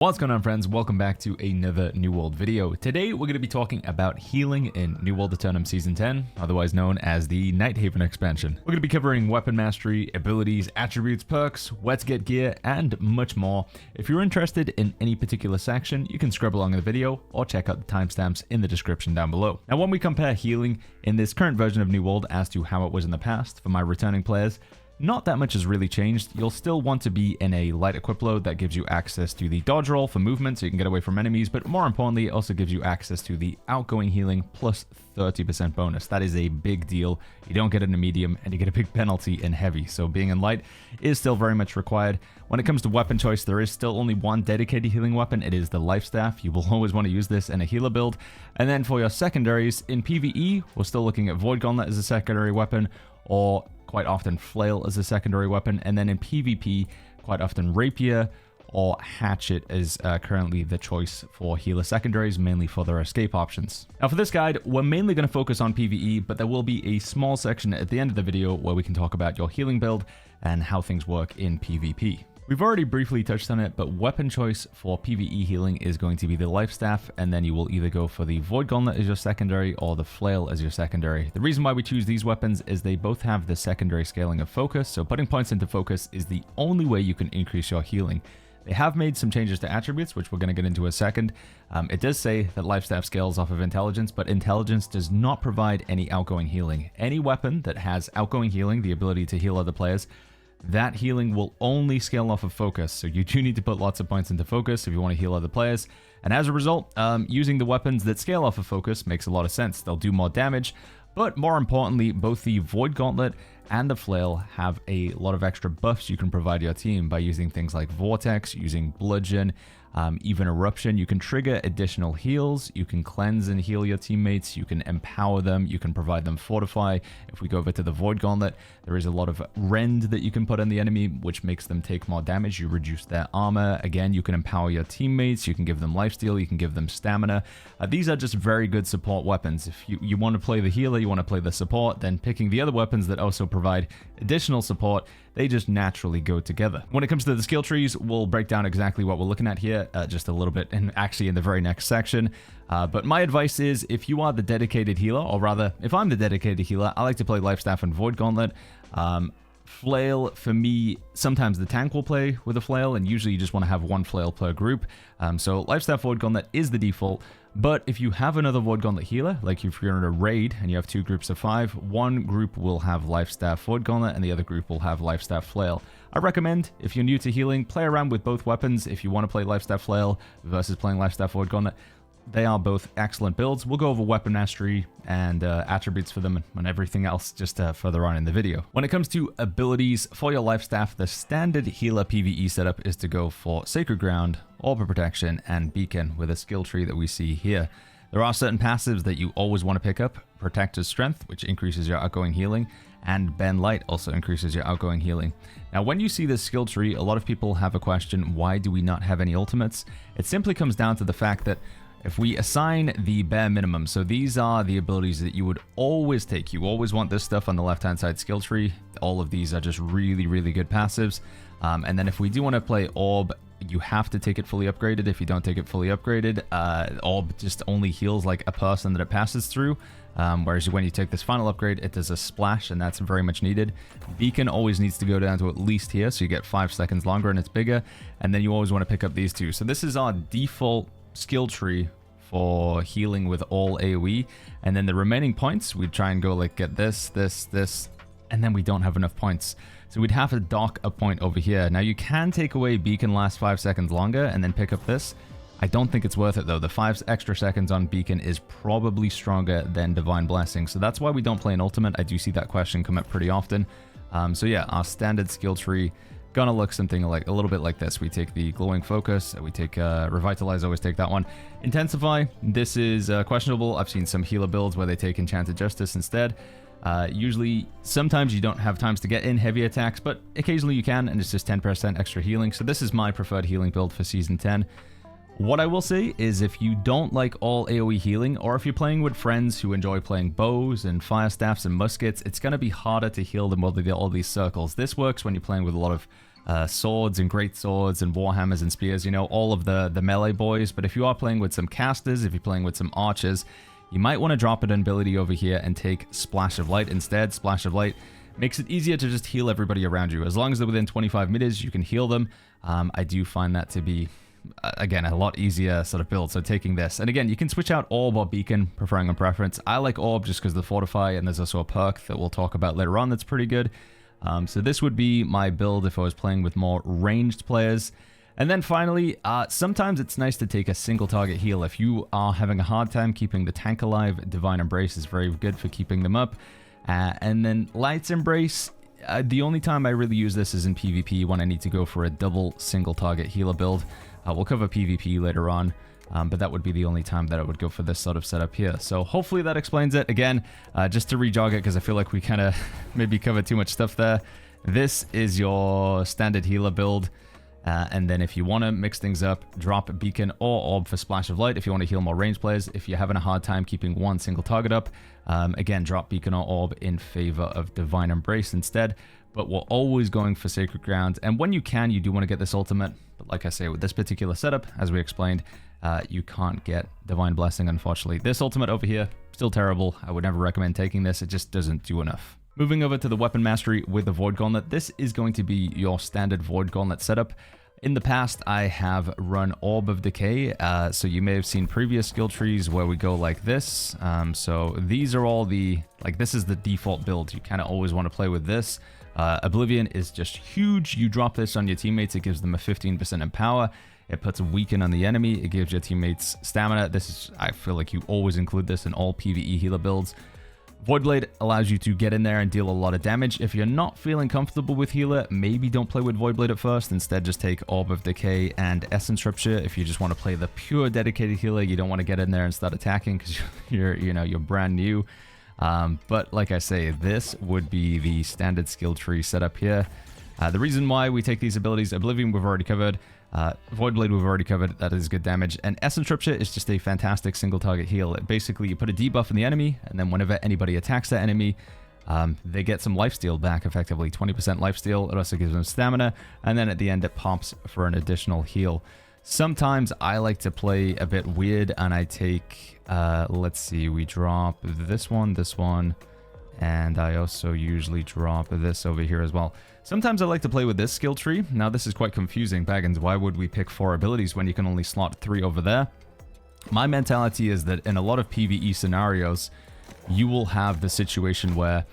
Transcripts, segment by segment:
What's going on, friends? Welcome back to another New World video. Today we're going to be talking about healing in New World Aeternum Season 10, otherwise known as the Nighthaven expansion. We're going to be covering weapon mastery, abilities, attributes, perks, where to get gear, and much more. If you're interested in any particular section, you can scrub along in the video or check out the timestamps in the description down below. Now, when we compare healing in this current version of New World as to how it was in the past for my returning players, not that much has really changed. You'll still want to be in a light equip load that gives you access to the dodge roll for movement so you can get away from enemies, but more importantly, it also gives you access to the outgoing healing plus 30% bonus. That is a big deal. You don't get it in a medium, and you get a big penalty in heavy, so being in light is still very much required. When it comes to weapon choice, there is still only one dedicated healing weapon. It is the Life Staff. You will always want to use this in a healer build. And then for your secondaries, in PvE, we're still looking at Void Gauntlet as a secondary weapon, or quite often Flail as a secondary weapon, and then in PvP, quite often Rapier or Hatchet is currently the choice for healer secondaries, mainly for their escape options. Now for this guide, we're mainly going to focus on PvE, but there will be a small section at the end of the video where we can talk about your healing build and how things work in PvP. We've already briefly touched on it, but weapon choice for PvE healing is going to be the Life Staff, and then you will either go for the Void Gauntlet as your secondary or the Flail as your secondary. The reason why we choose these weapons is they both have the secondary scaling of focus, so putting points into focus is the only way you can increase your healing. They have made some changes to attributes, which we're going to get into in a second. It does say that Life Staff scales off of intelligence, but intelligence does not provide any outgoing healing. Any weapon that has outgoing healing, the ability to heal other players, that healing will only scale off of focus, so you do need to put lots of points into focus if you want to heal other players. And as a result, using the weapons that scale off of focus makes a lot of sense. They'll do more damage, but more importantly, both the Void Gauntlet and the Flail have a lot of extra buffs you can provide your team by using things like Vortex, using Bludgeon, even Eruption. You can trigger additional heals, you can cleanse and heal your teammates, you can empower them, you can provide them Fortify. If we go over to the Void Gauntlet, there is a lot of rend that you can put on the enemy, which makes them take more damage. You reduce their armor. Again, you can empower your teammates, you can give them lifesteal, you can give them stamina. These are just very good support weapons. If you want to play the healer, you want to play the support, then picking the other weapons that also provide additional support, they just naturally go together. When it comes to the skill trees, we'll break down exactly what we're looking at here just a little bit, and actually in the very next section. But my advice is, if you are the dedicated healer, or rather, if I'm the dedicated healer, I like to play Life Staff and Void Gauntlet. Flail, for me, sometimes the tank will play with a Flail, and usually you just want to have one Flail per group. So Life Staff Void Gauntlet is the default. But if you have another Void Gauntlet healer, like if you're in a raid and you have two groups of 5, one group will have Life Staff Void Gauntlet and the other group will have Life Staff Flail. I recommend, if you're new to healing, play around with both weapons. If you want to play Life Staff Flail versus playing Life Staff Void Gauntlet, they are both excellent builds. We'll go over weapon mastery and attributes for them and everything else just further on in the video. When it comes to abilities for your Life Staff, the standard healer PvE setup is to go for Sacred Ground, Orb of Protection, and Beacon with a skill tree that we see here. There are certain passives that you always want to pick up. Protector's Strength, which increases your outgoing healing, and Bend Light also increases your outgoing healing. Now, when you see this skill tree, a lot of people have a question, why do we not have any ultimates? It simply comes down to the fact that if we assign the bare minimum, so these are the abilities that you would always take. You always want this stuff on the left-hand side skill tree. All of these are just really, really good passives. And then if we do want to play Orb, you have to take it fully upgraded. If you don't take it fully upgraded, Orb just only heals like a person that it passes through. Whereas when you take this final upgrade, it does a splash, and that's very much needed. Beacon always needs to go down to at least here, so you get 5 seconds longer and it's bigger. And then you always want to pick up these two. So this is our default skill tree for healing with all AoE, and then the remaining points we try and go like get this, and then we don't have enough points, so we'd have to dock a point over here. Now you can take away Beacon lasts 5 seconds longer and then pick up this. I don't think it's worth it though. The 5 extra seconds on Beacon is probably stronger than Divine Blessing, so that's why we don't play an ultimate. I do see that question come up pretty often. So yeah, our standard skill tree gonna look something like a little bit like this. We take the Glowing Focus, we take Revitalize, always take that one. Intensify, this is questionable. I've seen some healer builds where they take Enchanted Justice instead. Usually, sometimes you don't have times to get in heavy attacks, but occasionally you can, and it's just 10% extra healing. So this is my preferred healing build for Season 10. What I will say is, if you don't like all AoE healing, or if you're playing with friends who enjoy playing bows and fire staffs and muskets, it's going to be harder to heal them with all these circles. This works when you're playing with a lot of swords and great swords and warhammers and spears, you know, all of the melee boys. But if you are playing with some casters, if you're playing with some archers, you might want to drop an ability over here and take Splash of Light instead. Splash of Light makes it easier to just heal everybody around you. As long as they're within 25 meters, you can heal them. I do find that to be, again, a lot easier sort of build. So taking this, and again, you can switch out Orb or Beacon, preferring on preference. I like Orb just because of the Fortify, and there's also a perk that we'll talk about later on that's pretty good. So this would be my build if I was playing with more ranged players. And then finally, sometimes it's nice to take a single target heal. If you are having a hard time keeping the tank alive, Divine Embrace is very good for keeping them up. And then Light's Embrace, the only time I really use this is in PvP when I need to go for a double single target healer build. We'll cover PvP later on, but that would be the only time that I would go for this sort of setup here. So hopefully that explains it. Again, just to re-jog it, because I feel like we kind of maybe covered too much stuff there. This is your standard healer build. And then if you want to mix things up, drop Beacon or Orb for Splash of Light if you want to heal more ranged players. If you're having a hard time keeping one single target up, again, drop Beacon or Orb in favor of Divine Embrace instead. But we're always going for Sacred Ground. And when you can, you do want to get this ultimate. But like I say, with this particular setup, as we explained, you can't get Divine Blessing, unfortunately. This ultimate over here, still terrible. I would never recommend taking this. It just doesn't do enough. Moving over to the weapon mastery with the Void Gauntlet, this is going to be your standard Void Gauntlet setup. In the past, I have run Orb of Decay, so you may have seen previous skill trees where we go like this. So these are all the, like this is the default build. You kind of always want to play with this. Oblivion is just huge. You drop this on your teammates, it gives them a 15% in power. It puts a weaken on the enemy. It gives your teammates stamina. This is, I feel like you always include this in all PvE healer builds. Voidblade allows you to get in there and deal a lot of damage. If you're not feeling comfortable with healer, maybe don't play with Voidblade at first. Instead, just take Orb of Decay and Essence Rupture. If you just want to play the pure dedicated healer, you don't want to get in there and start attacking because you're brand new. But like I say, this would be the standard skill tree setup here. The reason why we take these abilities, Oblivion we've already covered. Voidblade we've already covered, that is good damage, and Essence Rupture is just a fantastic single target heal. Basically, you put a debuff on the enemy, and then whenever anybody attacks that enemy, they get some lifesteal back, effectively 20% lifesteal. It also gives them stamina, and then at the end it pops for an additional heal. Sometimes I like to play a bit weird, and I take, let's see, we drop this one, and I also usually drop this over here as well. Sometimes I like to play with this skill tree. Now this is quite confusing, Baggins. Why would we pick 4 abilities when you can only slot 3 over there? My mentality is that in a lot of PvE scenarios, you will have the situation where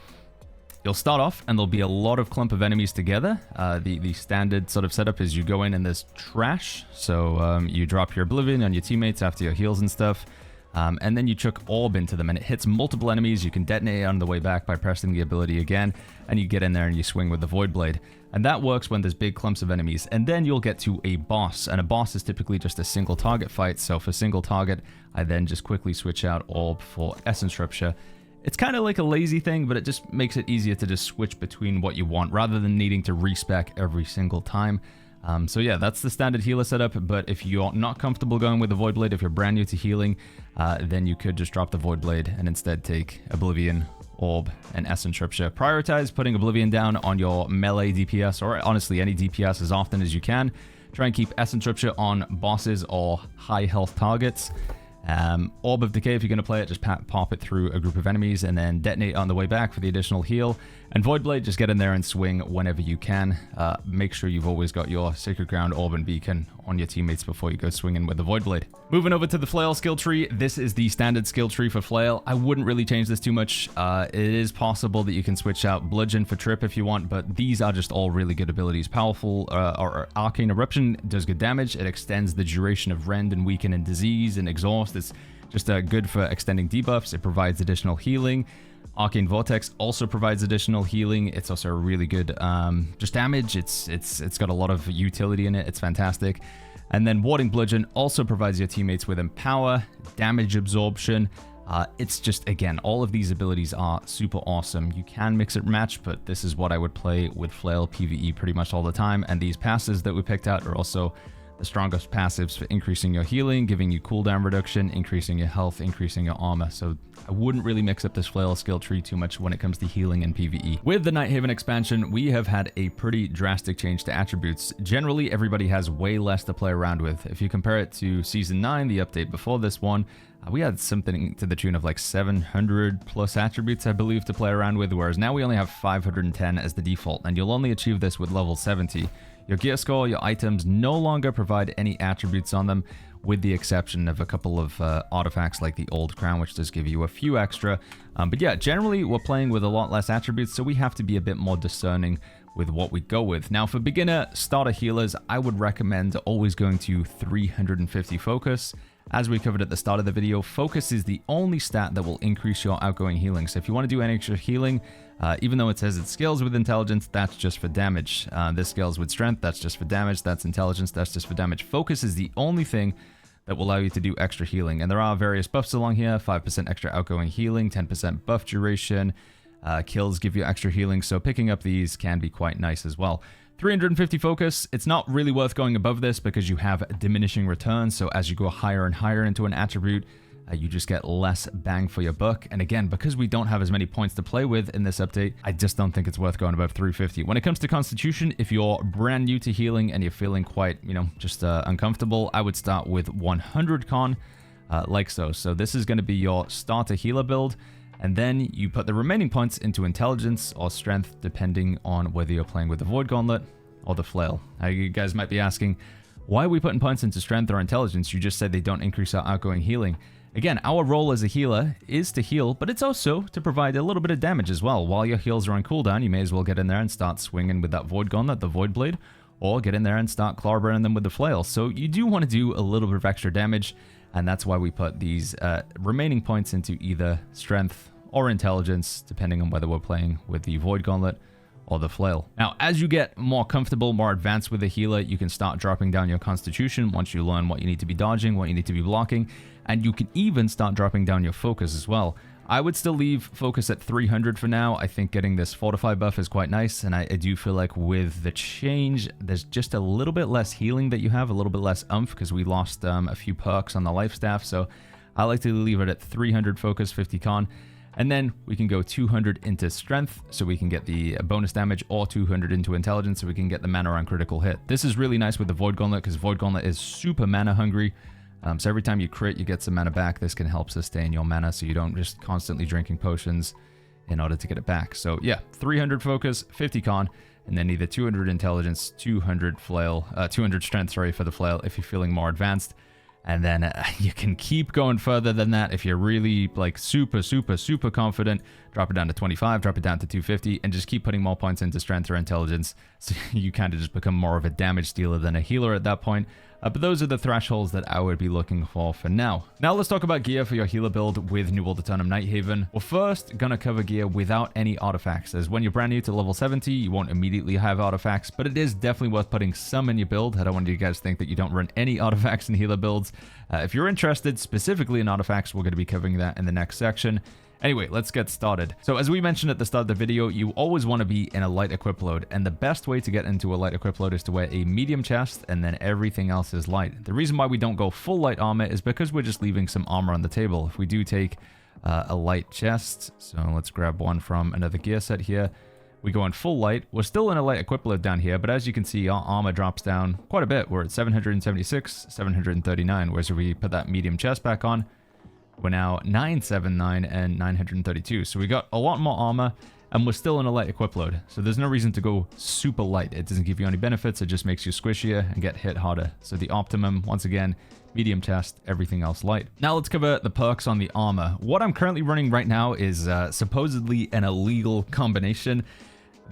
you'll start off and there'll be a lot of clump of enemies together. The standard sort of setup is you go in and there's trash. So you drop your Oblivion on your teammates after your heals and stuff. And then you chuck Orb into them, and it hits multiple enemies. You can detonate it on the way back by pressing the ability again, and you get in there and you swing with the Void Blade. And that works when there's big clumps of enemies. And then you'll get to a boss, and a boss is typically just a single target fight. So for single target, I then just quickly switch out Orb for Essence Rupture. It's kind of like a lazy thing, but it just makes it easier to just switch between what you want rather than needing to respec every single time. So yeah, that's the standard healer setup, but if you're not comfortable going with the Void Blade, if you're brand new to healing, then you could just drop the Void Blade and instead take Oblivion, Orb, and Essence Rupture. Prioritize putting Oblivion down on your melee DPS, or honestly any DPS as often as you can. Try and keep Essence Rupture on bosses or high health targets. Orb of Decay, if you're going to play it, just pop it through a group of enemies and then detonate on the way back for the additional heal. And Voidblade, just get in there and swing whenever you can. Make sure you've always got your Sacred Ground, Orb, and Beacon on your teammates before you go swinging with the Voidblade. Moving over to the Flail skill tree, this is the standard skill tree for Flail. I wouldn't really change this too much. It is possible that you can switch out Bludgeon for Trip if you want, but these are just all really good abilities. Powerful or Arcane Eruption does good damage. It extends the duration of Rend and Weaken and Disease and Exhaust. It's just good for extending debuffs. It provides additional healing. Arcane Vortex also provides additional healing. It's also really good just damage. It's got a lot of utility in it. It's fantastic. And then Warding Bludgeon also provides your teammates with Empower, damage absorption. It's just, again, all of these abilities are super awesome. You can mix and match, but this is what I would play with Flail PvE pretty much all the time. And these passes that we picked out are also the strongest passives for increasing your healing, giving you cooldown reduction, increasing your health, increasing your armor. So I wouldn't really mix up this flail skill tree too much when it comes to healing and PvE. With the Nighthaven expansion, we have had a pretty drastic change to attributes. Generally, everybody has way less to play around with. If you compare it to Season 9, the update before this one, we had something to the tune of like 700 plus attributes, I believe, to play around with, whereas now we only have 510 as the default, and you'll only achieve this with level 70. Your gear score, your items no longer provide any attributes on them, with the exception of a couple of artifacts like the Old Crown, which does give you a few extra. But yeah, generally we're playing with a lot less attributes, so we have to be a bit more discerning with what we go with. Now, for beginner starter healers, I would recommend always going to 350 focus. As we covered at the start of the video, focus is the only stat that will increase your outgoing healing. So if you want to do any extra healing, even though it says it scales with intelligence, that's just for damage. This scales with strength, that's just for damage. That's intelligence, that's just for damage. Focus is the only thing that will allow you to do extra healing. And there are various buffs along here, 5% extra outgoing healing, 10% buff duration, kills give you extra healing. So picking up these can be quite nice as well. 350 focus, it's not really worth going above this because you have diminishing returns. So as you go higher and higher into an attribute, you just get less bang for your buck. And again, because we don't have as many points to play with in this update, I just don't think it's worth going above 350. When it comes to Constitution, if you're brand new to healing and you're feeling quite, just uncomfortable, I would start with 100 con, like so. So this is going to be your starter healer build. And then you put the remaining points into intelligence or strength, depending on whether you're playing with the Void Gauntlet or the flail. Now, you guys might be asking, why are we putting points into strength or intelligence? You just said they don't increase our outgoing healing. Again, our role as a healer is to heal, but it's also to provide a little bit of damage as well. While your heals are on cooldown, you may as well get in there and start swinging with that Void Gauntlet, the Void Blade, or get in there and start clawburning them with the flail. So you do want to do a little bit of extra damage, and that's why we put these remaining points into either strength or intelligence, depending on whether we're playing with the Void Gauntlet or the flail. Now, as you get more comfortable, more advanced with the healer, you can start dropping down your Constitution once you learn what you need to be dodging, what you need to be blocking, and you can even start dropping down your focus as well. I would still leave focus at 300 for now. I think getting this Fortify buff is quite nice, and I do feel like with the change, there's just a little bit less healing that you have, a little bit less umph, because we lost a few perks on the life staff, so I like to leave it at 300 focus, 50 con. And then we can go 200 into strength, so we can get the bonus damage, or 200 into intelligence, so we can get the mana on critical hit. This is really nice with the Void Gauntlet, because Void Gauntlet is super mana hungry. So every time you crit, you get some mana back. This can help sustain your mana, so you don't just constantly drinking potions in order to get it back. So yeah, 300 focus, 50 con, and then either 200 intelligence, 200 flail, 200 strength, sorry, for the flail if you're feeling more advanced. And then you can keep going further than that if you're really like super confident. Drop it down to 25, drop it down to 250, and just keep putting more points into strength or intelligence. So you kind of just become more of a damage dealer than a healer at that point. But those are the thresholds that I would be looking for now. Now let's talk about gear for your healer build with New World Aeternum Nighthaven. We're first going to cover gear without any artifacts, as when you're brand new to level 70, you won't immediately have artifacts, but it is definitely worth putting some in your build. I don't want you guys to think that you don't run any artifacts in healer builds. If you're interested specifically in artifacts, we're going to be covering that in the next section. Anyway, let's get started. So as we mentioned at the start of the video, you always want to be in a light equip load, and the best way to get into a light equip load is to wear a medium chest, and then everything else is light. The reason why we don't go full light armor is because we're just leaving some armor on the table. If we do take a light chest, so let's grab one from another gear set here. We go in full light. We're still in a light equip load down here, but as you can see, our armor drops down quite a bit. We're at 776, 739, whereas if we put that medium chest back on, we're now 979 and 932. So we got a lot more armor, and we're still in a light equip load. So there's no reason to go super light. It doesn't give you any benefits. It just makes you squishier and get hit harder. So the optimum, once again, medium chest, everything else light. Now let's cover the perks on the armor. What I'm currently running right now is supposedly an illegal combination.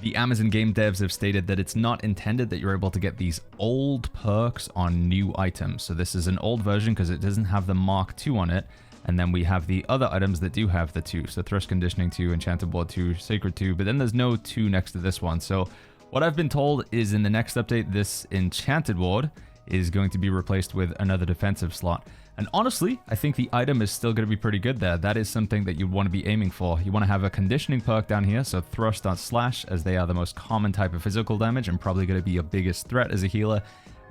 The Amazon game devs have stated that it's not intended that you're able to get these old perks on new items. So this is an old version because it doesn't have the Mark II on it. And then we have the other items that do have the 2. So Thrust Conditioning 2, Enchanted Ward 2, Sacred 2, but then there's no 2 next to this one. So what I've been told is in the next update, this Enchanted Ward is going to be replaced with another defensive slot. And honestly, I think the item is still going to be pretty good there. That is something that you'd want to be aiming for. You want to have a conditioning perk down here, so Thrust on Slash, as they are the most common type of physical damage and probably going to be your biggest threat as a healer.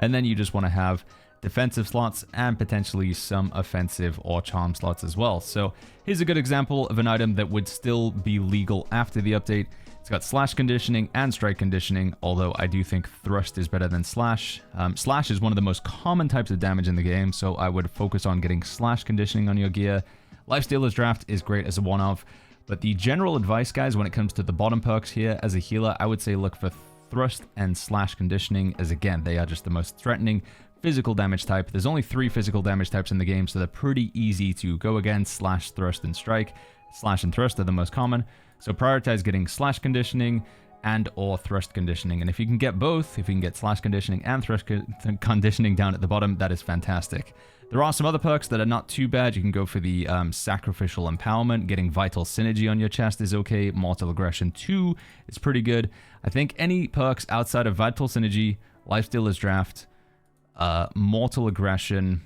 And then you just want to have defensive slots and potentially some offensive or charm slots as well. So here's a good example of an item that would still be legal after the update. It's got slash conditioning and strike conditioning, although I do think thrust is better than slash. Slash is one of the most common types of damage in the game, so I would focus on getting slash conditioning on your gear. Lifestealer's Draft is great as a one-off, but the general advice, guys, when it comes to the bottom perks here as a healer, I would say look for thrust and slash conditioning, as again, they are just the most threatening physical damage type. There's only 3 physical damage types in the game, so they're pretty easy to go against. Slash, thrust, and strike. Slash and thrust are the most common, so prioritize getting slash conditioning and or thrust conditioning. And if you can get both, if you can get slash conditioning and thrust conditioning down at the bottom, that is fantastic. There are some other perks that are not too bad. You can go for the Sacrificial Empowerment. Getting Vital Synergy on your chest is okay. Mortal Aggression 2 is pretty good. I think any perks outside of Vital Synergy, Lifestealer's Draft, Mortal Aggression,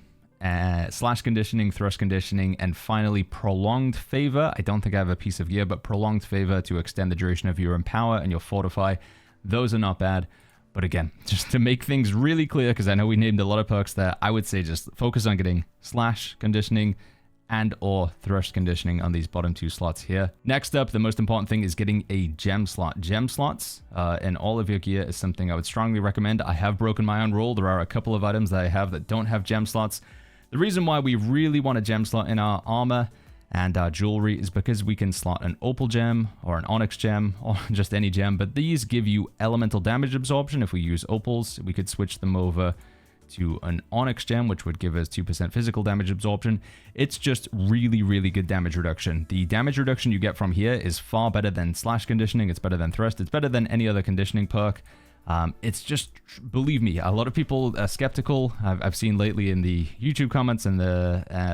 slash conditioning, thrust conditioning, and finally Prolonged Favor. I don't think I have a piece of gear, but Prolonged Favor to extend the duration of your Empower and your Fortify. Those are not bad. But again, just to make things really clear, because I know we named a lot of perks there, I would say just focus on getting slash conditioning and or thrust conditioning on these bottom 2 slots here. Next up, the most important thing is getting a gem slot. Gem slots in all of your gear is something I would strongly recommend. I have broken my own rule. There are a couple of items that I have that don't have gem slots. The reason why we really want a gem slot in our armor and our jewelry is because we can slot an opal gem or an onyx gem or just any gem, but these give you elemental damage absorption. If we use opals, we could switch them over to an onyx gem, which would give us 2% physical damage absorption. It's just really, really good damage reduction. The damage reduction you get from here is far better than slash conditioning. It's better than thrust. It's better than any other conditioning perk. It's just, believe me, a lot of people are skeptical. I've seen lately in the YouTube comments and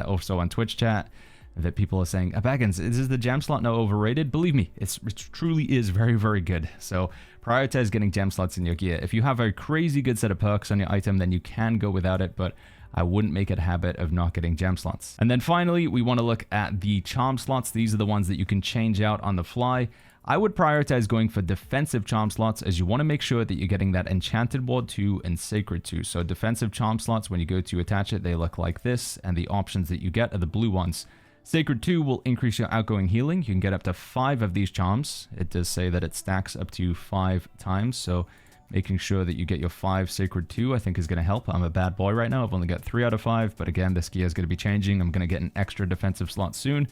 also on Twitch chat that people are saying, Baggins, is the gem slot now overrated? Believe me, it truly is very, very good. So prioritize getting gem slots in your gear. If you have a crazy good set of perks on your item, then you can go without it, but I wouldn't make it a habit of not getting gem slots. And then finally, we want to look at the charm slots. These are the ones that you can change out on the fly. I would prioritize going for defensive charm slots, as you want to make sure that you're getting that Enchanted Ward 2 and Sacred 2. So defensive charm slots, when you go to attach it, they look like this, and the options that you get are the blue ones. Sacred 2 will increase your outgoing healing. You can get up to 5 of these charms. It does say that it stacks up to 5 times, so making sure that you get your 5 Sacred 2 I think is going to help. I'm a bad boy right now. I've only got 3 out of 5, but again, this gear is going to be changing. I'm going to get an extra defensive slot soon.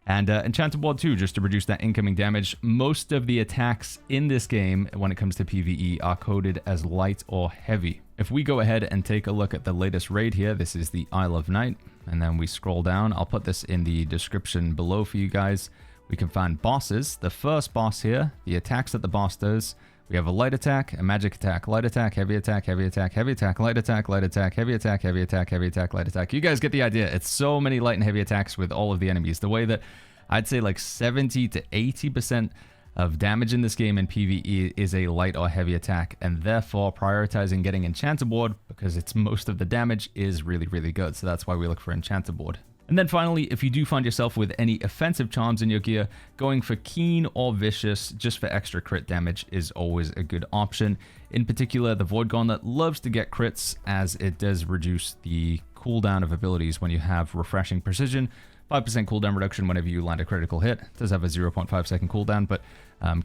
And Enchanted Ward 2, just to reduce that incoming damage. Most of the attacks in this game, when it comes to PvE, are coded as light or heavy. If we go ahead and take a look at the latest raid here, this is the Isle of Night, and then we scroll down. I'll put this in the description below for you guys. We can find bosses. The first boss here, the attacks that the boss does, we have a light attack, a magic attack, light attack, heavy attack, heavy attack, heavy attack, light attack, light attack, heavy attack, heavy attack, heavy attack, light attack. You guys get the idea. It's so many light and heavy attacks with all of the enemies. The way that I'd say like 70 to 80% of damage in this game in PvE is a light or heavy attack, and therefore prioritizing getting Enchanted Ward, because it's most of the damage, is really, really good. So that's why we look for Enchanted Ward. And then finally, if you do find yourself with any offensive charms in your gear, going for Keen or Vicious just for extra crit damage is always a good option. In particular, the Void Gauntlet loves to get crits, as it does reduce the cooldown of abilities when you have Refreshing Precision. 5% cooldown reduction whenever you land a critical hit. It does have a 0.5 second cooldown, but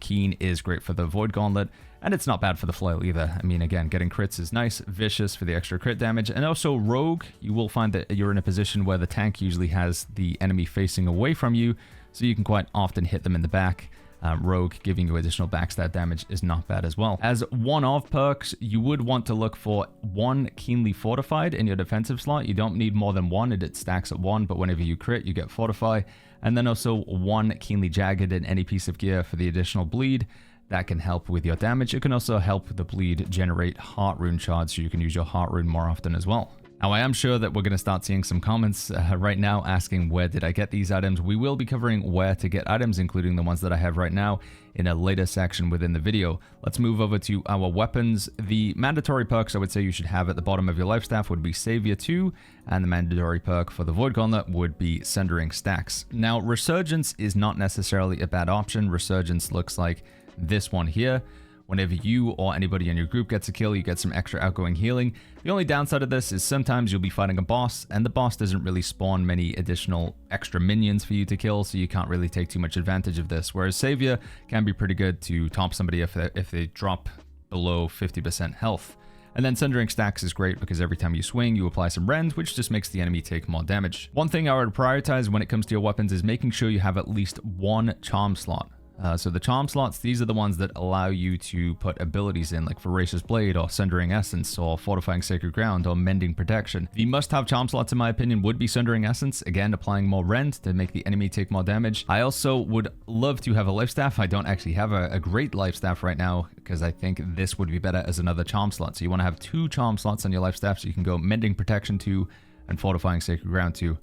Keen is great for the Void Gauntlet, and it's not bad for the Flail either. I mean, again, getting crits is nice. Vicious for the extra crit damage, and also Rogue. You will find that you're in a position where the tank usually has the enemy facing away from you, so you can quite often hit them in the back. Rogue giving you additional backstab damage is not bad as well. As one of perks, you would want to look for 1 Keenly Fortified in your defensive slot. You don't need more than 1, and it stacks at 1, but whenever you crit, you get Fortify. And then also 1 Keenly Jagged in any piece of gear for the additional bleed. That can help with your damage. It can also help the bleed generate Heart Rune shards, so you can use your Heart Rune more often as well. Now, I am sure that we're going to start seeing some comments right now asking where did I get these items. We will be covering where to get items, including the ones that I have right now, in a later section within the video. Let's move over to our weapons. The mandatory perks I would say you should have at the bottom of your life staff would be Savior 2, and the mandatory perk for the Void Gauntlet would be Sundering Stacks. Now, Resurgence is not necessarily a bad option. Resurgence looks like this one here, Whenever you or anybody in your group gets a kill, you get some extra outgoing healing. The only downside of this is sometimes you'll be fighting a boss, and the boss doesn't really spawn many additional extra minions for you to kill, so you can't really take too much advantage of this. Whereas Savior can be pretty good to top somebody if they drop below 50% health. And then Sundering Stacks is great because every time you swing, you apply some rend, which just makes the enemy take more damage. One thing I would prioritize when it comes to your weapons is making sure you have at least one charm slot. So the charm slots, these are the ones that allow you to put abilities in, like Voracious Blade or Sundering Essence or Fortifying Sacred Ground or Mending Protection. The must-have charm slots, in my opinion, would be Sundering Essence, again, applying more rend to make the enemy take more damage. I also would love to have a life staff. I don't actually have a great life staff right now because I think this would be better as another charm slot. So you want to have 2 charm slots on your life staff so you can go Mending Protection 2 and Fortifying Sacred Ground 2.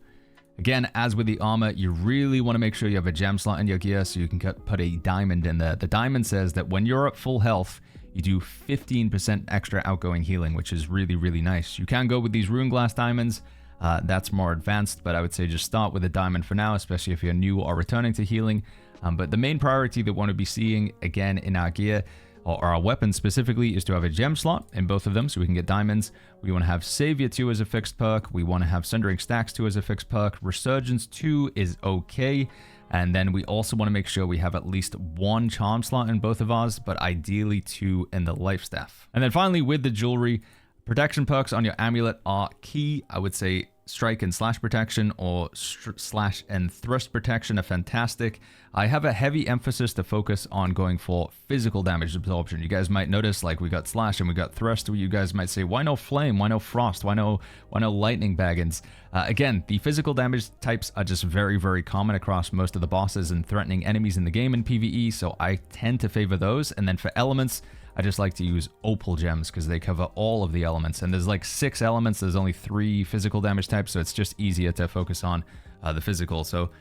Again, as with the armor, you really want to make sure you have a gem slot in your gear so you can put a diamond in there. The diamond says that when you're at full health, you do 15% extra outgoing healing, which is really, really nice. You can go with these rune glass diamonds. That's more advanced, but I would say just start with a diamond for now, especially if you're new or returning to healing. But the main priority that we want to be seeing, again, in our gear, or our weapons specifically, is to have a gem slot in both of them so we can get diamonds. We want to have Savior 2 as a fixed perk. We want to have Sundering Stacks 2 as a fixed perk. Resurgence 2 is okay. And then we also want to make sure we have at least 1 charm slot in both of ours, but ideally 2 in the life staff. And then finally, with the jewelry, protection perks on your amulet are key. I would say strike and slash protection or slash and thrust protection are fantastic. I have a heavy emphasis to focus on going for physical damage absorption. You guys might notice, like, we got slash and we got thrust. You guys might say, why no flame? Why no frost? Why no lightning, Baggins? Again, the physical damage types are just very, very common across most of the bosses and threatening enemies in the game in PvE, so I tend to favor those. And then for elements, I just like to use opal gems because they cover all of the elements. And there's like 6 elements. There's only 3 physical damage types, so it's just easier to focus on the physical. So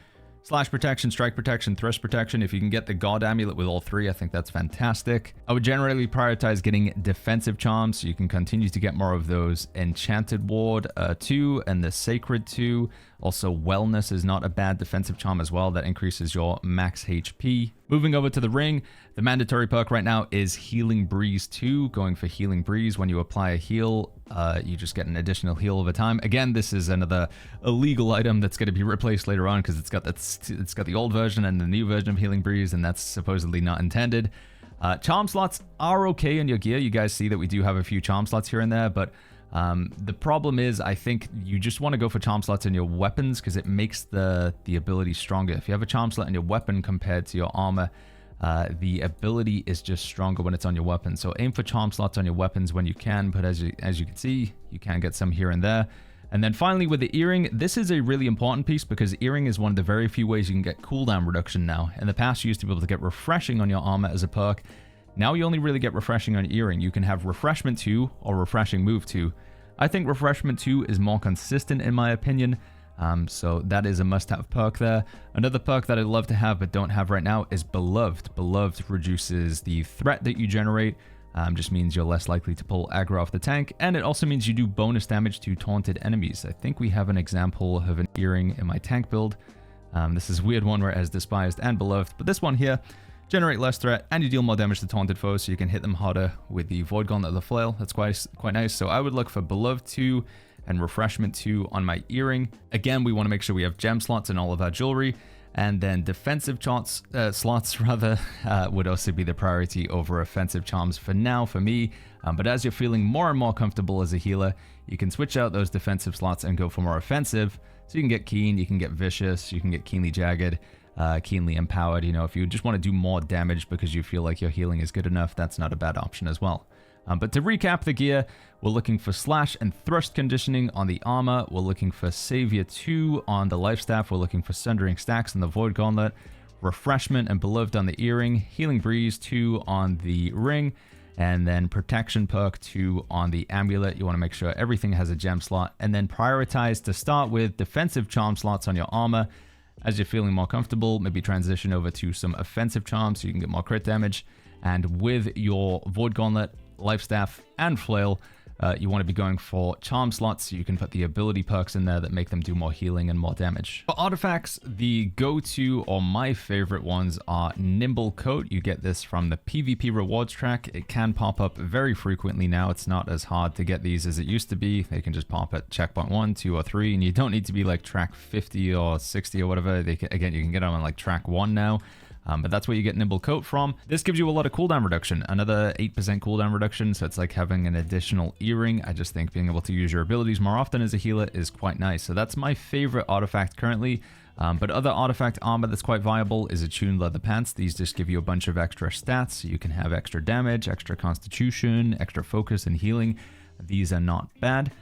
slash protection, strike protection, thrust protection. If you can get the God Amulet with all 3, I think that's fantastic. I would generally prioritize getting defensive charms so you can continue to get more of those Enchanted Ward 2 and the Sacred 2. Also, Wellness is not a bad defensive charm as well. That increases your max HP. Moving over to the ring, the mandatory perk right now is Healing Breeze 2. Going for Healing Breeze, when you apply a heal, you just get an additional heal over time. Again, this is another illegal item that's going to be replaced later on because it's got the old version and the new version of Healing Breeze, and that's supposedly not intended. Charm slots are okay in your gear. You guys see that we do have a few charm slots here and there, but the problem is, I think you just want to go for charm slots in your weapons because it makes the ability stronger. If you have a charm slot in your weapon compared to your armor, the ability is just stronger when it's on your weapon. So aim for charm slots on your weapons when you can, but as you can see, you can get some here and there. And then finally with the earring, this is a really important piece because earring is one of the very few ways you can get cooldown reduction now. In the past, you used to be able to get refreshing on your armor as a perk. Now you only really get refreshing on earring. You can have refreshment 2 or refreshing move 2. I think refreshment 2 is more consistent in my opinion. So that is a must-have perk there. Another perk that I'd love to have but don't have right now is Beloved. Beloved reduces the threat that you generate. Just means you're less likely to pull aggro off the tank. And it also means you do bonus damage to taunted enemies. I think we have an example of an earring in my tank build. This is a weird one where it has Despised and Beloved. But this one here, generate less threat, and you deal more damage to taunted foes, so you can hit them harder with the Void Gauntlet of the Flail. That's quite nice. So I would look for Beloved 2 and Refreshment 2 on my earring. Again, we want to make sure we have gem slots in all of our jewelry, and then defensive slots would also be the priority over offensive charms for now for me. But as you're feeling more and more comfortable as a healer, you can switch out those defensive slots and go for more offensive. So you can get Keen, you can get Vicious, you can get Keenly Jagged, Keenly Empowered. You know, if you just want to do more damage because you feel like your healing is good enough, that's not a bad option as well. But to recap the gear, we're looking for Slash and Thrust conditioning on the armor. We're looking for Savior 2 on the life staff. We're looking for Sundering Stacks on the Void Gauntlet. Refreshment and Beloved on the earring. Healing Breeze 2 on the ring. And then Protection Perk 2 on the amulet. You want to make sure everything has a gem slot. And then prioritize to start with defensive charm slots on your armor. As you're feeling more comfortable, maybe transition over to some offensive charms so you can get more crit damage. And with your Void Gauntlet, Life Staff, and Flail, you want to be going for charm slots, so you can put the ability perks in there that make them do more healing and more damage. For artifacts, the go-to or my favorite ones are Nimble Coat. You get this from the PvP rewards track. It can pop up very frequently now. It's not as hard to get these as it used to be. They can just pop at checkpoint 1, 2, or 3, and you don't need to be like track 50 or 60 or whatever. Again, you can get them on like track 1 now. But that's where you get Nimble Coat from. This gives you a lot of cooldown reduction, another 8% cooldown reduction, so it's like having an additional earring. I just think being able to use your abilities more often as a healer is quite nice. So that's my favorite artifact currently. But other artifact armor that's quite viable is Attuned Leather Pants. These just give you a bunch of extra stats, so you can have extra damage, extra constitution, extra focus and healing. These are not bad.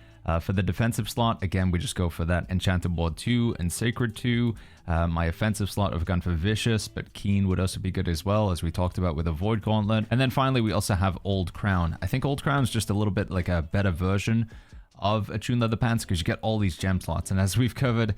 For the defensive slot, again, we just go for that Enchanted Ward 2 and Sacred 2. My offensive slot, I've gone for Vicious, but Keen would also be good as well, as we talked about with a Void Gauntlet. And then finally, we also have Old Crown. I think Old Crown is just a little bit like a better version of Attuned Leather Pants, because you get all these gem slots. And as we've covered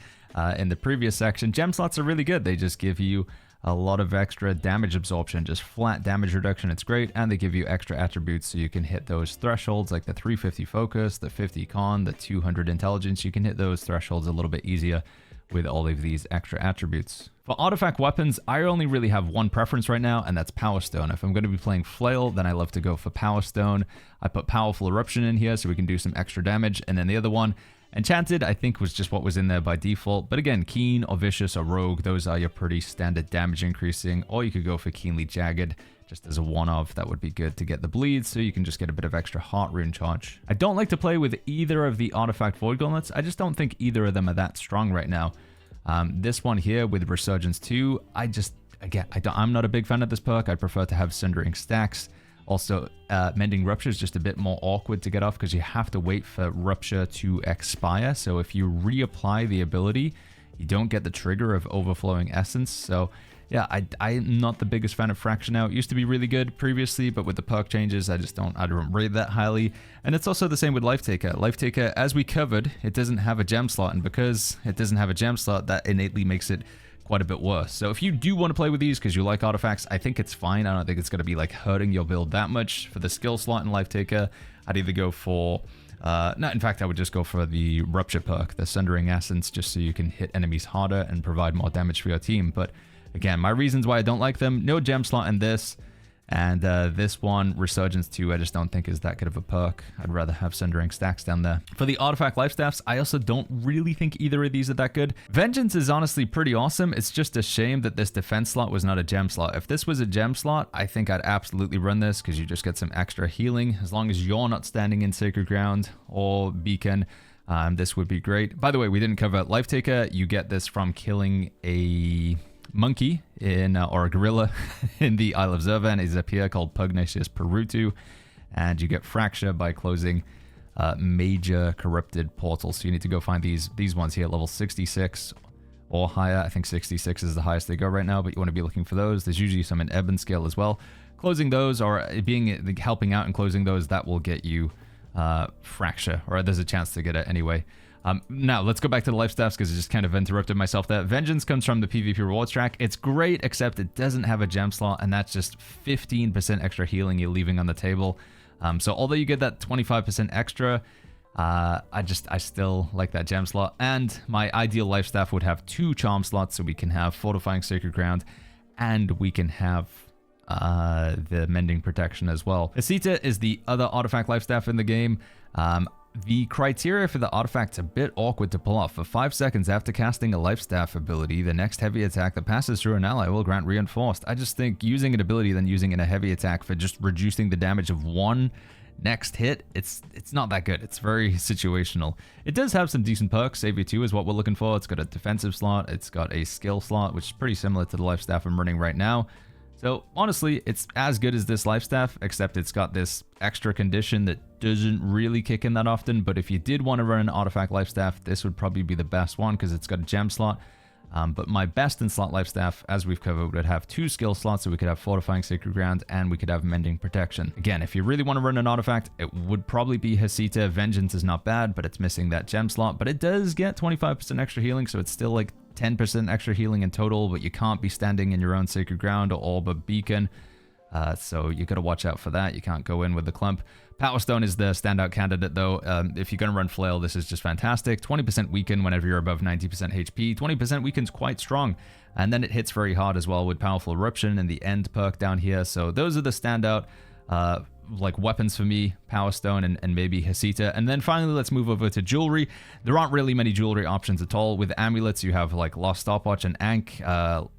in the previous section, gem slots are really good. They just give you a lot of extra damage absorption, just flat damage reduction. It's great, and they give you extra attributes so you can hit those thresholds like the 350 focus, the 50 con, the 200 intelligence. You can hit those thresholds a little bit easier with all of these extra attributes. For artifact weapons, I only really have one preference right now, and that's Power Stone. If I'm going to be playing Flail, then I love to go for Power Stone. I put Powerful Eruption in here so we can do some extra damage, and then the other one, Enchanted, I think was just what was in there by default. But again, Keen or Vicious or Rogue, those are your pretty standard damage increasing. Or you could go for Keenly Jagged, just as a one-of. That would be good to get the bleed, so you can just get a bit of extra heart rune charge. I don't like to play with either of the artifact Void Gauntlets. I just don't think either of them are that strong right now. This one here with Resurgence 2, I'm not a big fan of this perk. I prefer to have Sundering Stacks. Also, Mending Rupture is just a bit more awkward to get off because you have to wait for Rupture to expire. So if you reapply the ability, you don't get the trigger of Overflowing Essence. So yeah, I'm not the biggest fan of Fraction now. It used to be really good previously, but with the perk changes, I don't rate that highly. And it's also the same with Life Taker. Life Taker, as we covered, it doesn't have a gem slot, and because it doesn't have a gem slot, that innately makes it quite a bit worse. So if you do want to play with these because you like artifacts, I think it's fine. I don't think it's going to be like hurting your build that much. For the skill slot in Life Taker, I'd either go for in fact, I would just go for the Rupture perk, the Sundering Essence, just so you can hit enemies harder and provide more damage for your team. But again, my reasons why I don't like them: no gem slot in this, and this one, Resurgence 2, I just don't think is that good of a perk. I'd rather have Sundering Stacks down there. For the Artifact Life Staffs, I also don't really think either of these are that good. Vengeance is honestly pretty awesome. It's just a shame that this defense slot was not a gem slot. If this was a gem slot, I think I'd absolutely run this because you just get some extra healing. As long as you're not standing in Sacred Ground or Beacon, this would be great. By the way, we didn't cover Life Taker. You get this from killing a monkey or a gorilla in the Isle of Zervan. Is up here called Pugnacious Perutu, and you get Fracture by closing major corrupted portals. So you need to go find these ones here, level 66 or higher. I think 66 is the highest they go right now, but you want to be looking for those. There's usually some in Ebon Scale as well. Closing those or helping out and closing those, that will get you Fracture, or there's a chance to get it anyway. Now, let's go back to the life staffs because I just kind of interrupted myself there. Vengeance comes from the PvP rewards track. It's great, except it doesn't have a gem slot, and that's just 15% extra healing you're leaving on the table. So although you get that 25% extra, I still like that gem slot. And my ideal life staff would have 2 charm slots, so we can have Fortifying Sacred Ground, and we can have the Mending Protection as well. Asita is the other artifact life staff in the game. The criteria for the artifact's a bit awkward to pull off. For 5 seconds after casting a life staff ability, the next heavy attack that passes through an ally will grant reinforced. I just think using an ability then using in a heavy attack for just reducing the damage of one next hit, it's not that good. It's very situational. It does have some decent perks. Savior 2 is what we're looking for. It's got a defensive slot. It's got a skill slot, which is pretty similar to the life staff I'm running right now. So honestly, it's as good as this life staff, except it's got this extra condition that doesn't really kick in that often. But if you did want to run an artifact life staff, this would probably be the best one because it's got a gem slot. But my best in slot life staff, as we've covered, would have 2 skill slots, so we could have Fortifying Sacred Ground and we could have Mending Protection. Again, if you really want to run an artifact, it would probably be Hasita. Vengeance is not bad, but it's missing that gem slot. But it does get 25% extra healing, so it's still like 10% extra healing in total, but you can't be standing in your own Sacred Ground or Orb or Beacon. So you got to watch out for that. You can't go in with the clump. Power Stone is the standout candidate though. If you're going to run Flail, this is just fantastic. 20% weaken whenever you're above 90% HP. 20% weaken's quite strong. And then it hits very hard as well with Powerful Eruption and the End perk down here. So those are the standout like weapons for me, Power Stone and maybe Hesita. And then finally, let's move over to jewelry. There aren't really many jewelry options at all. With amulets, you have like Lost Stopwatch and Ankh.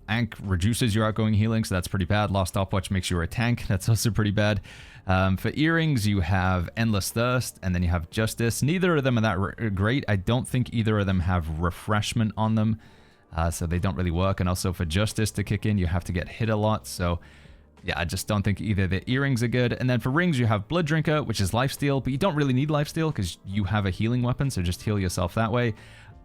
Ankh reduces your outgoing healing, so that's pretty bad. Lost Stopwatch makes you a tank. That's also pretty bad. For earrings, you have Endless Thirst, and then you have Justice. Neither of them are that great. I don't think either of them have Refreshment on them, so they don't really work. And also for Justice to kick in, you have to get hit a lot, so yeah, I just don't think either the earrings are good. And then for rings, you have Blood Drinker, which is lifesteal, but you don't really need lifesteal because you have a healing weapon, so just heal yourself that way.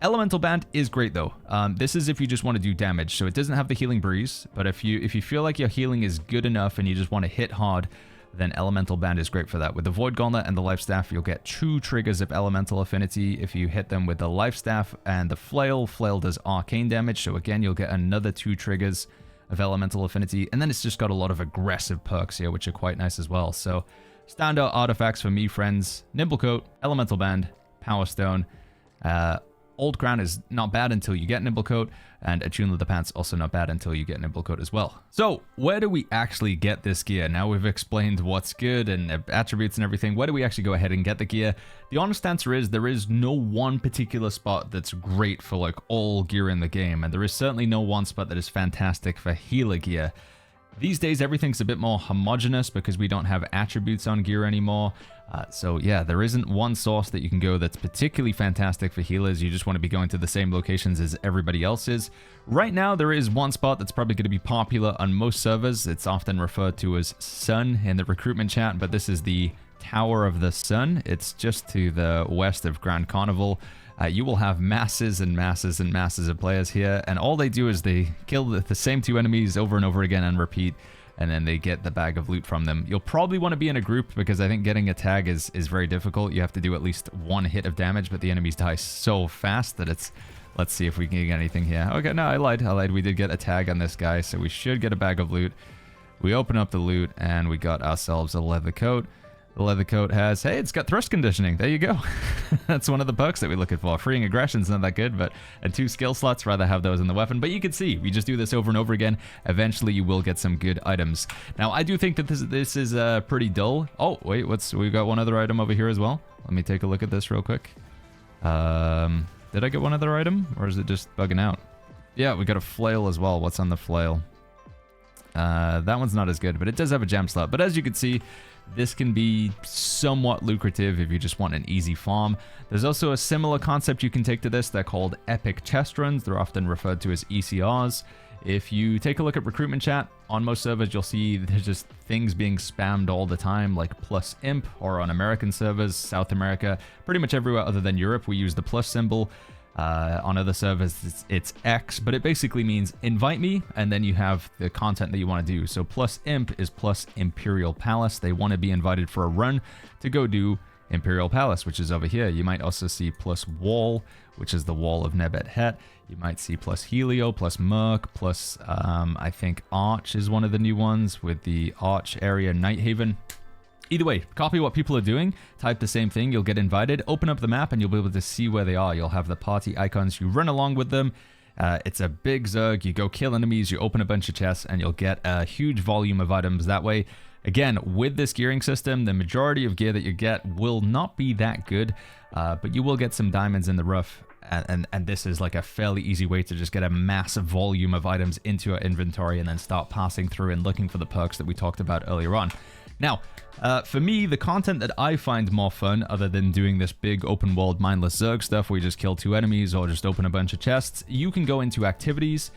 Elemental Band is great though. This is if you just want to do damage, so it doesn't have the Healing Breeze, but if you feel like your healing is good enough and you just want to hit hard, then Elemental Band is great for that. With the Void Gauntlet and the Life Staff, you'll get 2 triggers of Elemental Affinity. If you hit them with the Life Staff and the Flail, Flail does arcane damage, so again, you'll get another 2 triggers of Elemental Affinity, and then it's just got a lot of aggressive perks here, which are quite nice as well. So, standout artifacts for me, friends: Nimble Coat, Elemental Band, Power Stone. Old Crown is not bad until you get Nimble Coat, and Attune Leather Pants also not bad until you get Nimble Coat as well. So, where do we actually get this gear? Now we've explained what's good and attributes and everything. Where do we actually go ahead and get the gear? The honest answer is there is no one particular spot that's great for like all gear in the game, and there is certainly no one spot that is fantastic for healer gear. These days, everything's a bit more homogenous because we don't have attributes on gear anymore. So yeah, there isn't one source that you can go that's particularly fantastic for healers. You just want to be going to the same locations as everybody else is. Right now, there is one spot that's probably going to be popular on most servers. It's often referred to as Sun in the recruitment chat, but this is the Tower of the Sun. It's just to the west of Grand Carnival. You will have masses and masses and masses of players here, and all they do is they kill the same 2 enemies over and over again and repeat, and then they get the bag of loot from them. You'll probably want to be in a group because I think getting a tag is very difficult. You have to do at least 1 hit of damage, but the enemies die so fast that it's... Let's see if we can get anything here. Okay, no, I lied. We did get a tag on this guy, so we should get a bag of loot. We open up the loot, and we got ourselves a leather coat. The leather coat has, hey, it's got thrust conditioning. There you go. That's one of the perks that we're looking for. Freeing aggression's not that good, but and 2 skill slots, rather have those in the weapon. But you can see, we just do this over and over again. Eventually, you will get some good items. Now, I do think that this is pretty dull. Oh, wait, we got one other item over here as well. Let me take a look at this real quick. Did I get one other item, or is it just bugging out? Yeah, we got a flail as well. What's on the flail? That one's not as good, but it does have a gem slot. But as you can see, this can be somewhat lucrative if you just want an easy farm. There's also a similar concept you can take to this. They're called epic chest runs. They're often referred to as ECRs. If you take a look at recruitment chat, on most servers you'll see there's just things being spammed all the time, like plus imp, or on American servers, South America, pretty much everywhere other than Europe, we use the plus symbol. On other servers, it's X, but it basically means invite me, and then you have the content that you want to do. So plus imp is plus Imperial Palace. They want to be invited for a run to go do Imperial Palace, which is over here. You might also see plus wall, which is the wall of Nebet Het. You might see plus Helio, plus Merc, plus I think Arch is one of the new ones with the Arch area Night Haven. Either way, copy what people are doing, type the same thing, you'll get invited, open up the map, and you'll be able to see where they are. You'll have the party icons, you run along with them. It's a big Zerg, you go kill enemies, you open a bunch of chests, and you'll get a huge volume of items that way. Again, with this gearing system, the majority of gear that you get will not be that good, but you will get some diamonds in the rough. And this is like a fairly easy way to just get a massive volume of items into your inventory and then start passing through and looking for the perks that we talked about earlier on. Now, for me, the content that I find more fun, other than doing this big open world mindless Zerg stuff where you just kill 2 enemies or just open a bunch of chests, you can go into activities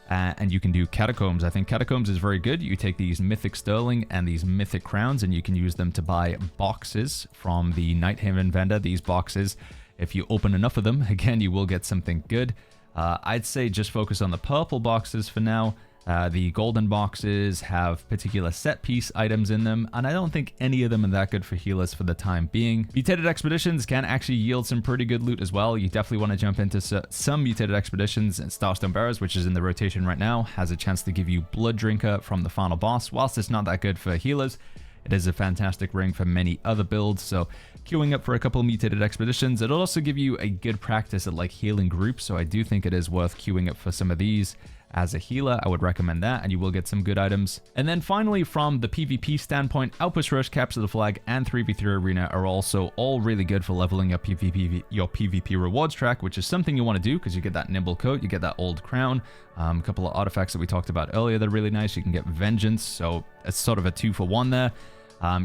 and you can do catacombs. I think catacombs is very good. You take these mythic sterling and these mythic crowns and you can use them to buy boxes from the Night Haven vendor. These boxes, if you open enough of them, again, you will get something good. I'd say just focus on the purple boxes for now. The golden boxes have particular set piece items in them, and I don't think any of them are that good for healers for the time being. Mutated expeditions can actually yield some pretty good loot as well. You definitely want to jump into some mutated expeditions, and Starstone Bearers, which is in the rotation right now, has a chance to give you Blood Drinker from the final boss. Whilst it's not that good for healers, It is a fantastic ring for many other builds, so queuing up for a couple mutated expeditions. It'll also give you a good practice at like healing groups, so I do think it is worth queuing up for some of these. As a healer, I would recommend that, and you will get some good items. And then finally, from the PvP standpoint, Outpost Rush, Capture the Flag, and 3v3 Arena are also all really good for leveling up your PvP rewards track, which is something you want to do because you get that Nimble Coat, you get that Old Crown, a couple of artifacts that we talked about earlier that are really nice. You can get Vengeance, so it's sort of a 2-for-1 there.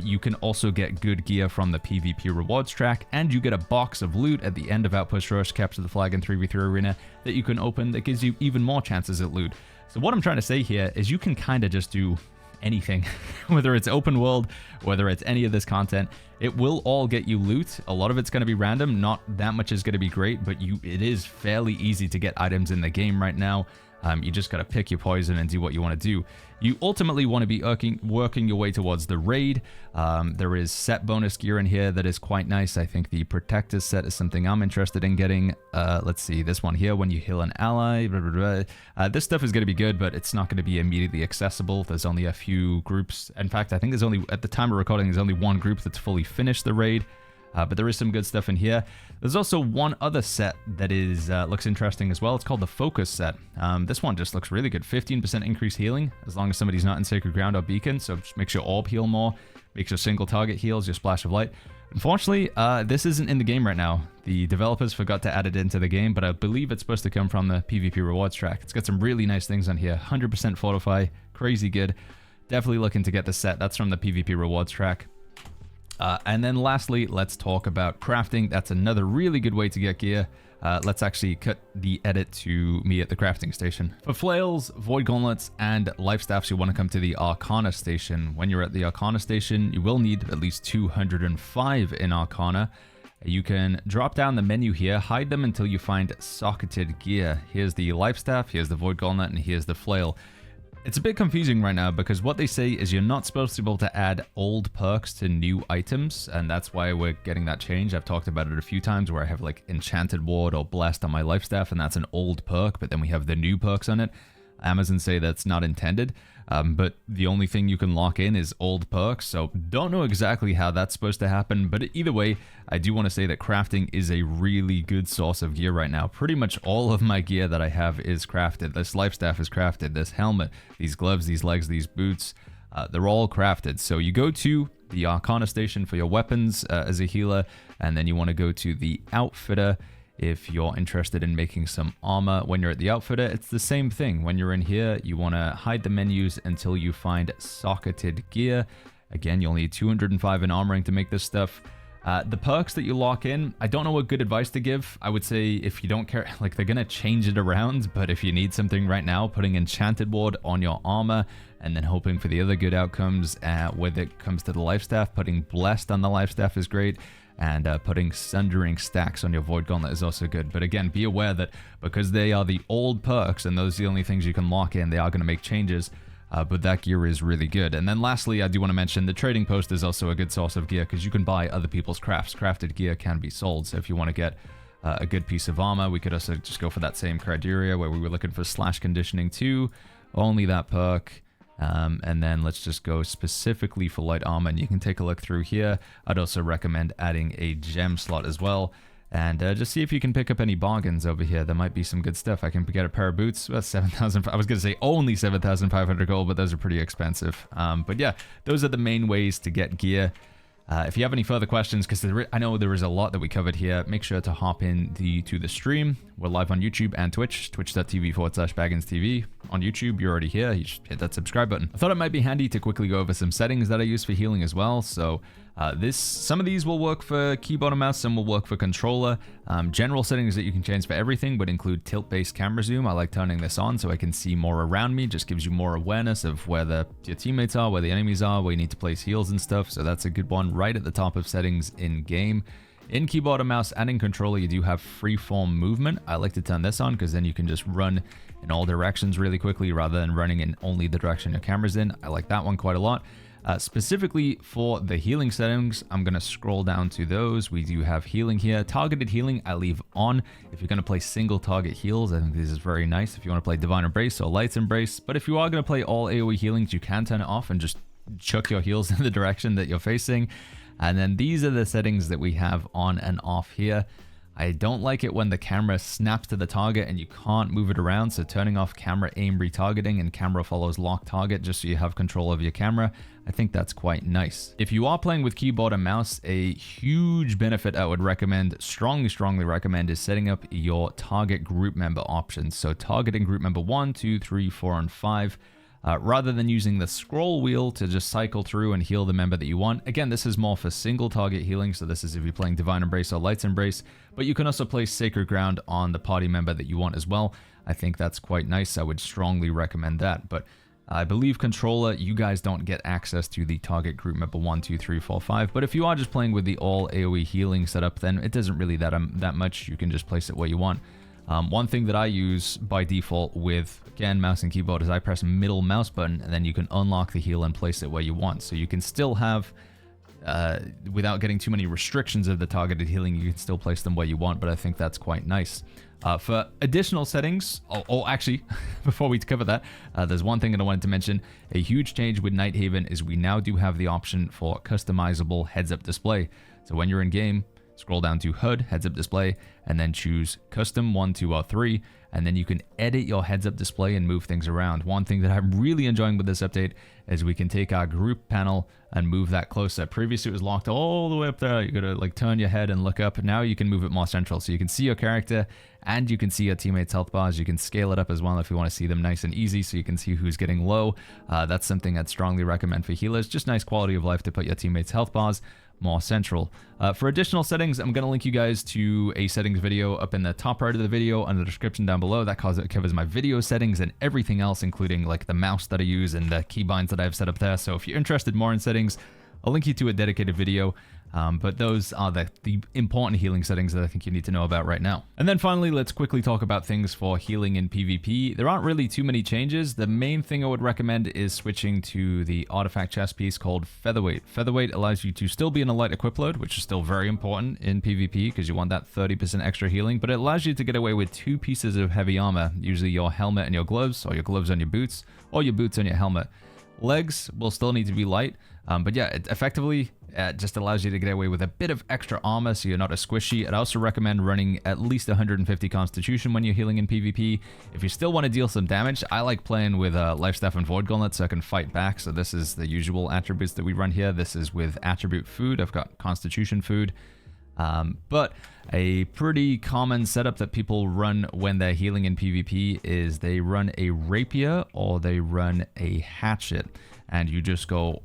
You can also get good gear from the PvP rewards track, and you get a box of loot at the end of Outpost Rush, Capture the Flag, and 3v3 Arena that you can open that gives you even more chances at loot. So what I'm trying to say here is you can kind of just do anything, whether it's open world, whether it's any of this content, it will all get you loot. A lot of it's going to be random, not that much is going to be great, but it is fairly easy to get items in the game right now. You just got to pick your poison and do what you want to do. You ultimately want to be working your way towards the raid. There is set bonus gear in here that is quite nice. I think the Protector's set is something I'm interested in getting. Let's see, this one here, when you heal an ally. Blah, blah, blah. This stuff is going to be good, but it's not going to be immediately accessible. There's only a few groups. In fact, I think there's only, at the time of recording, there's only one group that's fully finished the raid. But there is some good stuff in here. There's also one other set that is looks interesting as well. It's called the Focus set. This one just looks really good. 15% increased healing as long as somebody's not in Sacred Ground or Beacon. So just makes your orb heal more, makes your single target heals, your Splash of Light. Unfortunately, this isn't in the game right now. The developers forgot to add it into the game, but I believe it's supposed to come from the PvP rewards track. It's got some really nice things on here. 100% Fortify, crazy good. Definitely looking to get the set. That's from the PvP rewards track. And then lastly, let's talk about crafting. That's another really good way to get gear. Let's actually cut the edit to me at the crafting station. For flails, void gauntlets, and life staffs, you want to come to the Arcana station. When you're at the Arcana station, you will need at least 205 in Arcana. You can drop down the menu here, hide them until you find socketed gear. Here's the life staff, here's the void gauntlet, and here's the flail. It's a bit confusing right now because what they say is you're not supposed to be able to add old perks to new items, and that's why we're getting that change. I've talked about it a few times where I have like Enchanted Ward or Blessed on my life staff, and that's an old perk, but then we have the new perks on it. Amazon say that's not intended, but the only thing you can lock in is old perks, so don't know exactly how that's supposed to happen, but either way, I do want to say that crafting is a really good source of gear right now. Pretty much all of my gear that I have is crafted. This life staff is crafted, this helmet, these gloves, these legs, these boots, they're all crafted. So you go to the Arcana station for your weapons as a healer, and then you want to go to the Outfitter if you're interested in making some armor. When you're at the Outfitter, it's the same thing. When you're in here, you want to hide the menus until you find socketed gear. Again, you'll need 205 in armoring to make this stuff. The perks that you lock in, I don't know what good advice to give. I would say if you don't care, like they're going to change it around, but if you need something right now, putting Enchanted Ward on your armor and then hoping for the other good outcomes when it comes to the life staff, putting Blessed on the life staff is great. And putting Sundering Stacks on your Void Gauntlet is also good. But again, be aware that because they are the old perks and those are the only things you can lock in, they are going to make changes. But that gear is really good. And then lastly, I do want to mention the trading post is also a good source of gear because you can buy other people's crafts. Crafted gear can be sold. So if you want to get a good piece of armor, we could also just go for that same criteria where we were looking for Slash Conditioning 2, only that perk. And then let's just go specifically for light armor, and you can take a look through here. I'd also recommend adding a gem slot as well, and just see if you can pick up any bargains over here. There might be some good stuff. I can get a pair of boots. Well, 7,000. I was gonna say only 7,500 gold, but those are pretty expensive. But yeah, those are the main ways to get gear. If you have any further questions, because I know there is a lot that we covered here, make sure to hop in to the stream. We're live on YouTube and Twitch, twitch.tv/BagginsTV. On YouTube, you're already here. You should hit that subscribe button. I thought it might be handy to quickly go over some settings that I use for healing as well. So some of these will work for keyboard and mouse, some will work for controller. General settings that you can change for everything would include tilt-based camera zoom. I like turning this on so I can see more around me. Just gives you more awareness of where your teammates are, where the enemies are, where you need to place heals and stuff. So that's a good one right at the top of settings in game. In keyboard and mouse and in controller, you do have freeform movement. I like to turn this on because then you can just run in all directions really quickly rather than running in only the direction your camera's in. I like that one quite a lot. Specifically for the healing settings, I'm going to scroll down to those. We do have healing here. Targeted healing, I leave on. If you're going to play single target heals, I think this is very nice. If you want to play Divine Embrace or Light's Embrace. But if you are going to play all AoE healings, you can turn it off and just chuck your heals in the direction that you're facing. And then these are the settings that we have on and off here. I don't like it when the camera snaps to the target and you can't move it around, so turning off camera aim retargeting and camera follows lock target just so you have control of your camera, I think that's quite nice. If you are playing with keyboard and mouse, a huge benefit I would recommend, strongly recommend, is setting up your target group member options. So targeting group member 1, 2, 3, 4, and 5. Rather than using the scroll wheel to just cycle through and heal the member that you want. Again, this is more for single target healing, so this is if you're playing Divine Embrace or Light's Embrace, but you can also place Sacred Ground on the party member that you want as well. I think that's quite nice. I would strongly recommend that, but I believe controller, you guys don't get access to the target group member 1, 2, 3, 4, 5, but if you are just playing with the all AoE healing setup, then it doesn't really that much. You can just place it where you want. One thing that I use by default with, again, mouse and keyboard is I press middle mouse button and then you can unlock the heal and place it where you want. So you can still have, without getting too many restrictions of the targeted healing, you can still place them where you want, but I think that's quite nice. For additional settings, actually, before we cover that, there's one thing that I wanted to mention. A huge change with Nighthaven is we now do have the option for customizable heads-up display. So when you're in game, scroll down to HUD, heads-up display, and then choose custom 1, 2, or 3, and then you can edit your heads-up display and move things around. One thing that I'm really enjoying with this update is we can take our group panel and move that closer. Previously it was locked all the way up there. You gotta like turn your head and look up. Now you can move it more central, so you can see your character and you can see your teammates' health bars. You can scale it up as well if you want to see them nice and easy, so you can see who's getting low. That's something I'd strongly recommend for healers. Just nice quality of life to put your teammates' health bars more central. For additional settings, I'm going to link you guys to a settings video up in the top right of the video and the description down below. That covers my video settings and everything else, including like the mouse that I use and the keybinds that I have set up there. So if you're interested more in settings, I'll link you to a dedicated video. But those are the important healing settings that I think you need to know about right now. And then finally, let's quickly talk about things for healing in PvP. There aren't really too many changes. The main thing I would recommend is switching to the artifact chest piece called Featherweight. Featherweight allows you to still be in a light equip load, which is still very important in PvP because you want that 30% extra healing, but it allows you to get away with 2 pieces of heavy armor, usually your helmet and your gloves, or your gloves on your boots, or your boots on your helmet. Legs will still need to be light, but yeah, it effectively just allows you to get away with a bit of extra armor so you're not as squishy. I'd also recommend running at least 150 constitution when you're healing in PvP. If you still want to deal some damage, I like playing with Life Staff and Void Gauntlet so I can fight back. So this is the usual attributes that we run here. This is with attribute food. I've got constitution food. But a pretty common setup that people run when they're healing in PvP is they run a rapier or they run a hatchet, and you just go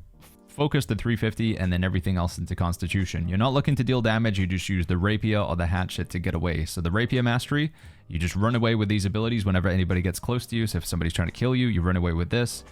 focus to 350 and then everything else into constitution. You're not looking to deal damage, you just use the rapier or the hatchet to get away. So the rapier mastery, you just run away with these abilities whenever anybody gets close to you. So if somebody's trying to kill you, you run away with this.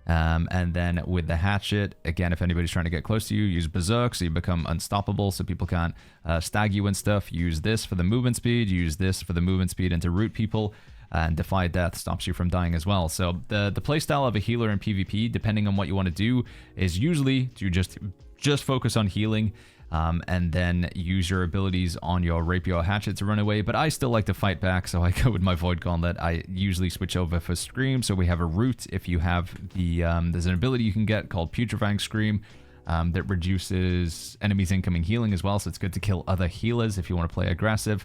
And then with the hatchet, again, if anybody's trying to get close to you, use berserk so you become unstoppable so people can't stag you and stuff. Use this for the movement speed, use this for the movement speed and to root people, and defy death stops you from dying as well. So the playstyle of a healer in PvP, depending on what you want to do, is usually to just focus on healing, and then use your abilities on your rapier or hatchet to run away. But I still like to fight back, so I go with my Void Gauntlet. I usually switch over for Scream, so we have a root. If you have the, there's an ability you can get called Putrefying Scream that reduces enemies' incoming healing as well, so it's good to kill other healers if you want to play aggressive.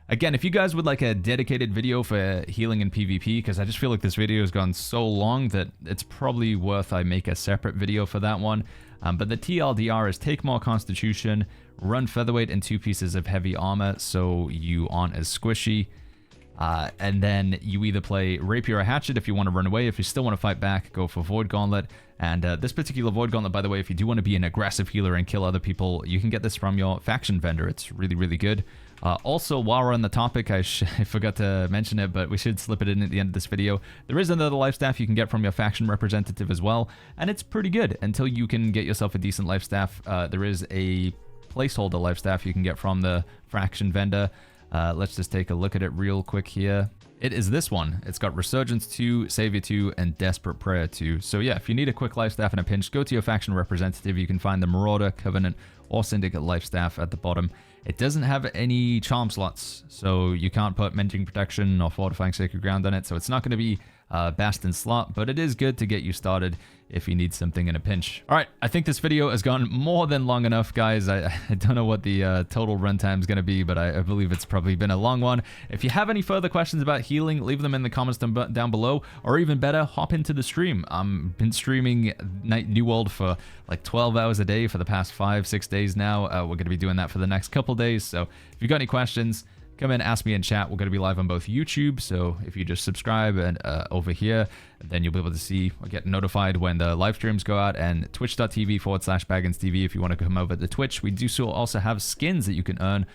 Again, if you guys would like a dedicated video for healing in PvP, because I just feel like this video has gone so long that it's probably worth I make a separate video for that one. But the TLDR is take more constitution, run featherweight and 2 pieces of heavy armor so you aren't as squishy. And then you either play rapier or hatchet if you want to run away. If you still want to fight back, go for Void Gauntlet. And this particular Void Gauntlet, by the way, if you do want to be an aggressive healer and kill other people, you can get this from your faction vendor. It's really, really good. Also, while we're on the topic, I forgot to mention it, but we should slip it in at the end of this video. There is another life staff you can get from your faction representative as well, and it's pretty good until you can get yourself a decent life staff. There is a placeholder life staff you can get from the faction vendor. Let's just take a look at it real quick here. It is this one. It's got Resurgence 2, Savior 2, and Desperate Prayer 2. So yeah, if you need a quick life staff in a pinch, go to your faction representative. You can find the Marauder, Covenant, or Syndicate life staff at the bottom. It doesn't have any charm slots, so you can't put Mending Protection or Fortifying Sacred Ground on it, so it's not going to be Bastion slot, but it is good to get you started if you need something in a pinch. All right, I think this video has gone more than long enough, guys. I don't know what the total runtime is going to be, but I believe it's probably been a long one. If you have any further questions about healing, leave them in the comments down below, or even better, hop into the stream. I've been streaming New World for like 12 hours a day for the past 5-6 days now. We're going to be doing that for the next couple days, so if you got any questions, come in, ask me in chat. We're going to be live on both YouTube, so if you just subscribe and over here, then you'll be able to see or get notified when the live streams go out, and twitch.tv/BagginsTV if you want to come over to Twitch. We do also have skins that you can earn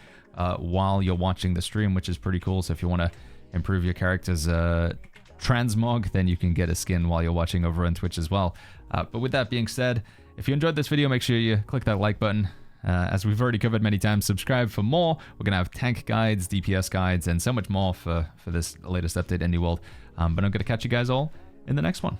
while you're watching the stream, which is pretty cool. So if you want to improve your character's transmog, then you can get a skin while you're watching over on Twitch as well. But with that being said, if you enjoyed this video, make sure you click that like button. As we've already covered many times, subscribe for more. We're going to have tank guides, DPS guides, and so much more for this latest update in New World. But I'm going to catch you guys all in the next one.